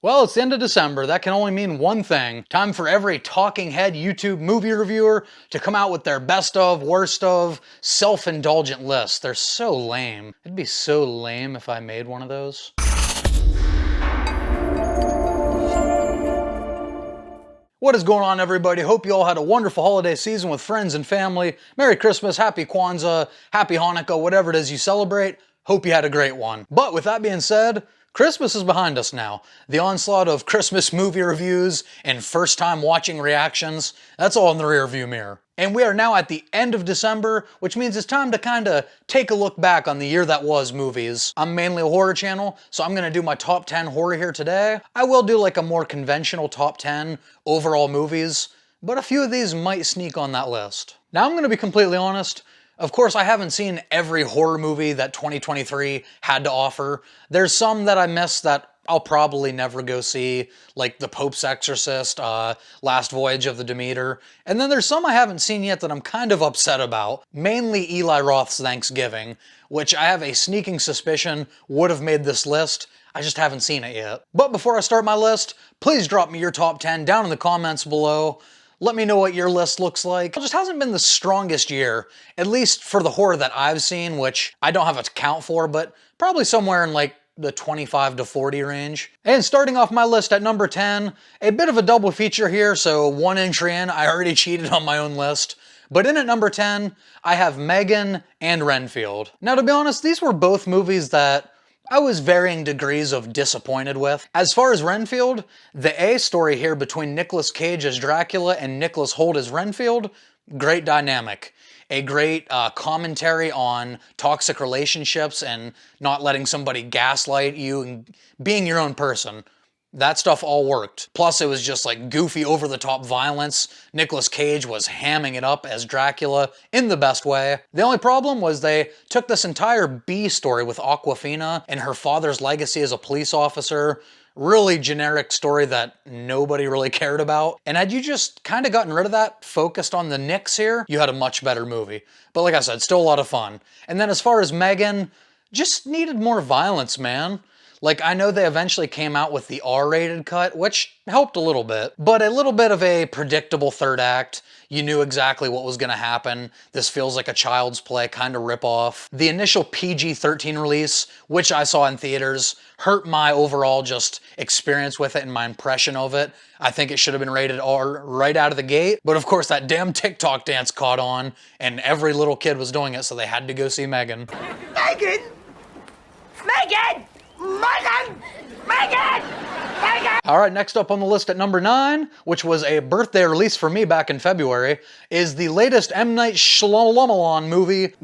Well, it's the end of December. That can only mean one thing. Time for every talking head YouTube movie reviewer to come out with their best of, worst of, self-indulgent lists. They're so lame. It'd be so lame if I made one of those. What is going on, everybody? Hope you all had a wonderful holiday season with friends and family. Merry Christmas, Happy Kwanzaa, Happy Hanukkah, whatever it is you celebrate. Hope you had a great one. But with that being said, Christmas is behind us now. The onslaught of Christmas movie reviews and first-time watching reactions, that's all in the rearview mirror. And we are now at the end of December, which means it's time to kind of take a look back on the year that was movies. I'm mainly a horror channel, so I'm gonna do my top 10 horror here today. I will do like a more conventional top 10 overall movies, but a few of these might sneak on that list. Now I'm gonna be completely honest. Of course, I haven't seen every horror movie that 2023 had to offer. There's some that I missed that I'll probably never go see, like The Pope's Exorcist, Last Voyage of the Demeter. And then there's some I haven't seen yet that I'm kind of upset about, mainly Eli Roth's Thanksgiving, which I have a sneaking suspicion would have made this list. I just haven't seen it yet. But before I start my list, please drop me your top 10 down in the comments below. Let me know what your list looks like. It just hasn't been the strongest year, at least for the horror that I've seen, which I don't have a count for, but probably somewhere in like the 25 to 40 range. And starting off my list at number 10, a bit of a double feature here, so one entry in, I already cheated on my own list. But in at number 10, I have Megan and Renfield. Now, to be honest, these were both movies that I was varying degrees of disappointed with. As far as Renfield, the A story here between Nicolas Cage as Dracula and Nicholas Hoult as Renfield, great dynamic. A great commentary on toxic relationships and not letting somebody gaslight you and being your own person. That stuff all worked. Plus, it was just like goofy, over-the-top violence. Nicolas Cage was hamming it up as Dracula in the best way. The only problem was they took this entire B story with Awkwafina and her father's legacy as a police officer. Really generic story that nobody really cared about. And had you just kind of gotten rid of that, focused on the Nicks here, you had a much better movie. But like I said, still a lot of fun. And then as far as Megan, just needed more violence, man. Like, I know they eventually came out with the R-rated cut, which helped a little bit, but a little bit of a predictable third act. You knew exactly what was gonna happen. This feels like a Child's Play kind of ripoff. The initial PG-13 release, which I saw in theaters, hurt my overall just experience with it and my impression of it. I think it should have been rated R right out of the gate, but of course that damn TikTok dance caught on, and every little kid was doing it, so they had to go see Megan. Megan! Megan! Megan! Megan! Megan! All right, next up on the list at number 9, which was a birthday release for me back in February, is the latest M. Night Shyamalan movie,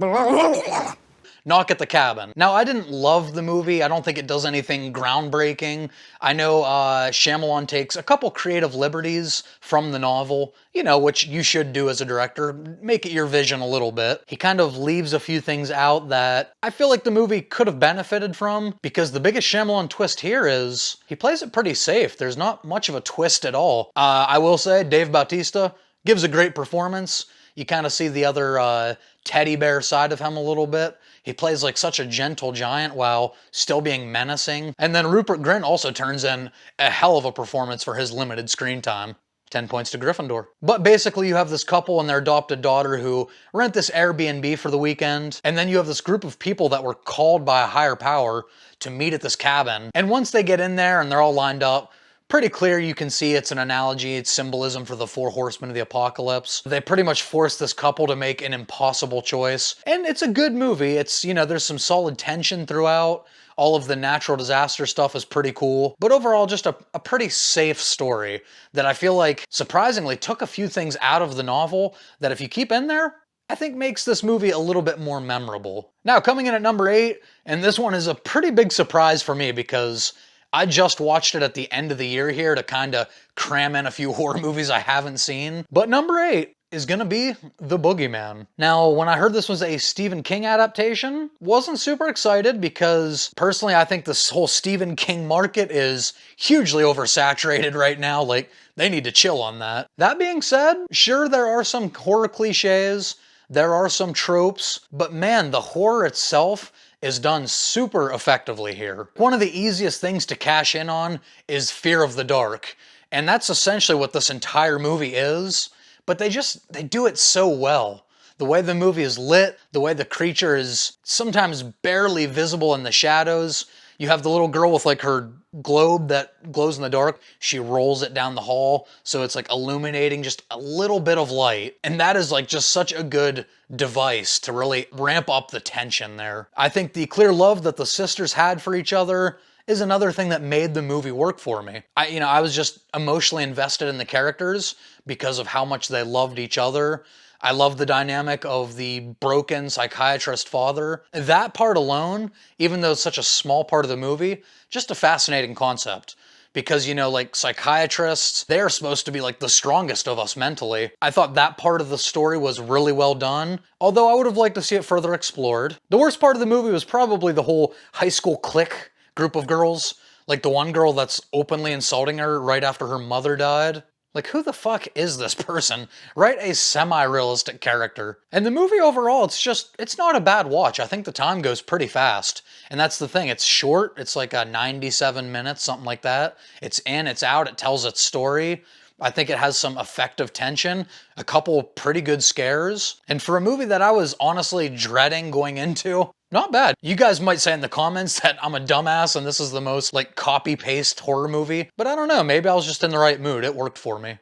Knock at the Cabin. Now, I didn't love the movie. I don't think it does anything groundbreaking. I know Shyamalan takes a couple creative liberties from the novel, you know, which you should do as a director. Make it your vision a little bit. He kind of leaves a few things out that I feel like the movie could have benefited from, because the biggest Shyamalan twist here is he plays it pretty safe. There's not much of a twist at all. I will say Dave Bautista gives a great performance. You kind of see the other teddy bear side of him a little bit. He plays like such a gentle giant while still being menacing. And then Rupert Grint also turns in a hell of a performance for his limited screen time. 10 points to Gryffindor. But basically you have this couple and their adopted daughter who rent this Airbnb for the weekend, and then you have this group of people that were called by a higher power to meet at this cabin. And once they get in there and they're all lined up, pretty clear you can see it's an analogy, it's symbolism for the 4 horsemen of the apocalypse. They pretty much force this couple to make an impossible choice. And it's a good movie. It's, you know, there's some solid tension throughout. All of the natural disaster stuff is pretty cool. But overall, just a pretty safe story that I feel like surprisingly took a few things out of the novel that if you keep in there, I think makes this movie a little bit more memorable. Now, coming in at number 8, and this one is a pretty big surprise for me because I just watched it at the end of the year here to kind of cram in a few horror movies I haven't seen. But number 8 is gonna be The Boogeyman. Now, when I heard this was a Stephen King adaptation, wasn't super excited because personally I think this whole Stephen King market is hugely oversaturated right now. Like, they need to chill on that. That being said, sure, there are some horror cliches, there are some tropes, but man, the horror itself is done super effectively here. One of the easiest things to cash in on is fear of the dark, and that's essentially what this entire movie is, but they do it so well. The way the movie is lit, the way the creature is sometimes barely visible in the shadows. You have the little girl with like her globe that glows in the dark. She rolls it down the hall, so it's like illuminating just a little bit of light. And that is like just such a good device to really ramp up the tension there. I think the clear love that the sisters had for each other is another thing that made the movie work for me. I was just emotionally invested in the characters because of how much they loved each other. I love the dynamic of the broken psychiatrist father. That part alone, even though it's such a small part of the movie, just a fascinating concept. Because, like psychiatrists, they're supposed to be like the strongest of us mentally. I thought that part of the story was really well done, although I would have liked to see it further explored. The worst part of the movie was probably the whole high school clique group of girls. Like the one girl that's openly insulting her right after her mother died. Like, who the fuck is this person? Write a semi-realistic character. And the movie overall, it's not a bad watch. I think the time goes pretty fast. And that's the thing, it's short. It's like 97 minutes, something like that. It's in, it's out, it tells its story. I think it has some effective tension, a couple pretty good scares. And for a movie that I was honestly dreading going into, not bad. You guys might say in the comments that I'm a dumbass and this is the most like copy-paste horror movie, but I don't know, maybe I was just in the right mood. It worked for me.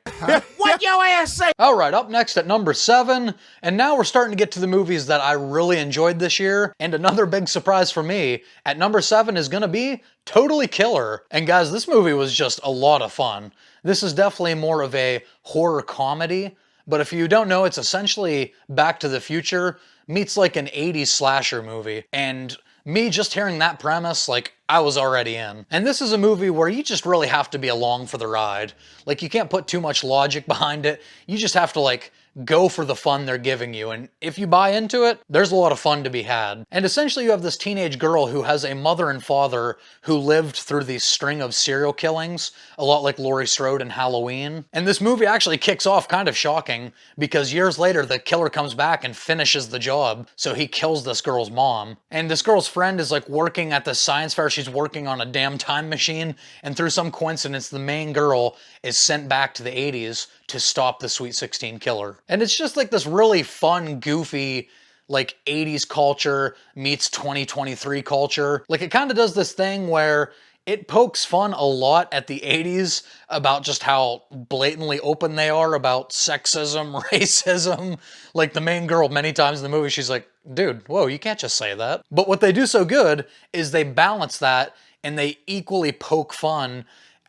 What your ass say? All right, up next at number 7, and now we're starting to get to the movies that I really enjoyed this year, and another big surprise for me, at number 7 is gonna be Totally Killer. And guys, this movie was just a lot of fun. This is definitely more of a horror comedy, but if you don't know, it's essentially Back to the Future meets like an 80s slasher movie. And me just hearing that premise, like, I was already in. And this is a movie where you just really have to be along for the ride. Like, you can't put too much logic behind it. You just have to, like, go for the fun they're giving you. And if you buy into it, there's a lot of fun to be had. And essentially you have this teenage girl who has a mother and father who lived through these string of serial killings, a lot like Laurie Strode in Halloween. And this movie actually kicks off kind of shocking because years later the killer comes back and finishes the job. So he kills this girl's mom. And this girl's friend is like working at the science fair. She's working on a damn time machine. And through some coincidence, the main girl is sent back to the 80s to stop the Sweet 16 killer. And it's just like this really fun, goofy, like 80s culture meets 2023 culture. Like it kind of does this thing where it pokes fun a lot at the 80s about just how blatantly open they are about sexism, racism. Like the main girl many times in the movie, she's like, dude, whoa, you can't just say that. But what they do so good is they balance that and they equally poke fun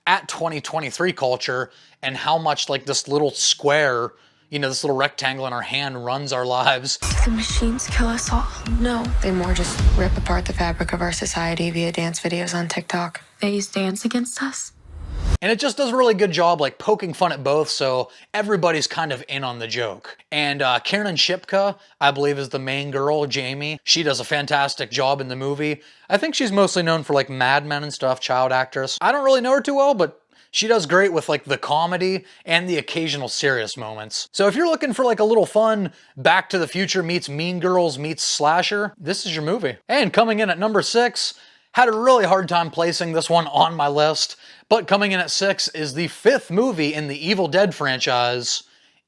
at 2023 culture and how much like this little square, this little rectangle in our hand runs our lives. The machines kill us all. No, they more just rip apart the fabric of our society via dance videos on TikTok. They use dance against us. And it just does a really good job like poking fun at both, so everybody's kind of in on the joke. And Kiernan Shipka, I believe, is the main girl, Jamie. She does a fantastic job in the movie. I think she's mostly known for like Mad Men and stuff, child actress. I don't really know her too well, but she does great with like the comedy and the occasional serious moments. So if you're looking for like a little fun Back to the Future meets Mean Girls meets slasher, this is your movie. And coming in at number 6, had a really hard time placing this one on my list, but coming in at 6 is the 5th movie in the Evil Dead franchise,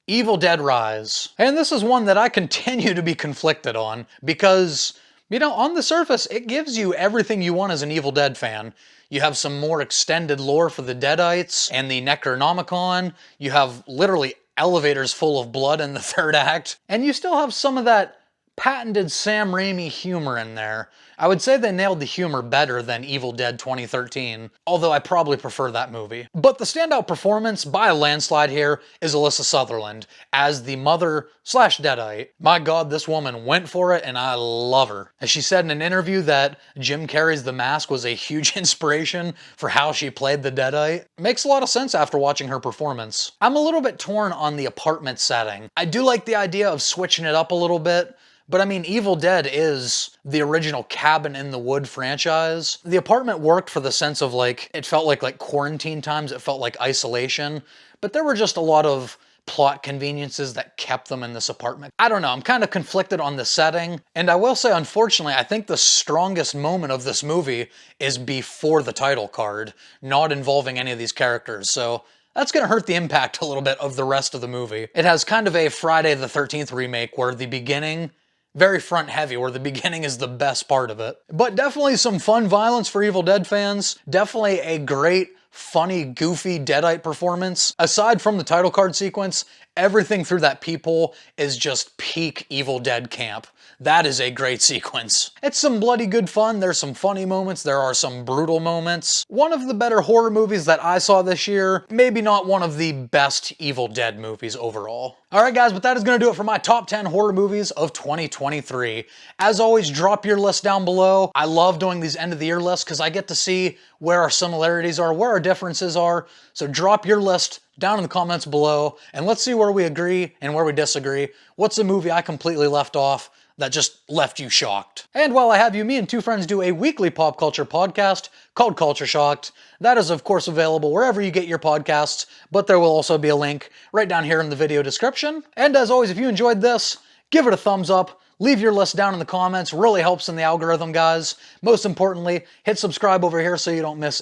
Evil Dead Rise. And this is one that I continue to be conflicted on because, on the surface, it gives you everything you want as an Evil Dead fan. You have some more extended lore for the Deadites and the Necronomicon. You have literally elevators full of blood in the 3rd act. And you still have some of that patented Sam Raimi humor in there. I would say they nailed the humor better than Evil Dead 2013, although I probably prefer that movie. But the standout performance by a landslide here is Alyssa Sutherland as the mother/Deadite. My God, this woman went for it and I love her. As she said in an interview that Jim Carrey's The Mask was a huge inspiration for how she played the Deadite. Makes a lot of sense after watching her performance. I'm a little bit torn on the apartment setting. I do like the idea of switching it up a little bit, but Evil Dead is the original cabin in the wood franchise. The apartment worked for the sense of like, it felt like quarantine times, it felt like isolation, but there were just a lot of plot conveniences that kept them in this apartment. I don't know, I'm kind of conflicted on the setting, and I will say, unfortunately, I think the strongest moment of this movie is before the title card, not involving any of these characters, so that's gonna hurt the impact a little bit of the rest of the movie. It has kind of a Friday the 13th remake where the beginning, very front heavy, where the beginning is the best part of it. But definitely some fun violence for Evil Dead fans, definitely a great, funny, goofy Deadite performance. Aside from the title card sequence, everything through that peephole is just peak Evil Dead camp. That is a great sequence. It's some bloody good fun, there's some funny moments, there are some brutal moments. One of the better horror movies that I saw this year, maybe not one of the best Evil Dead movies overall. Alright guys, but that is going to do it for my top 10 horror movies of 2023. As always, drop your list down below. I love doing these end of the year lists because I get to see where our similarities are, where our differences are. So drop your list down in the comments below, and let's see where we agree and where we disagree. What's a movie I completely left off that just left you shocked? And while I have you, me and two friends do a weekly pop culture podcast called Culture Shocked. That is, of course, available wherever you get your podcasts, but there will also be a link right down here in the video description. And as always, if you enjoyed this, give it a thumbs up, leave your list down in the comments, really helps in the algorithm, guys. Most importantly, hit subscribe over here so you don't miss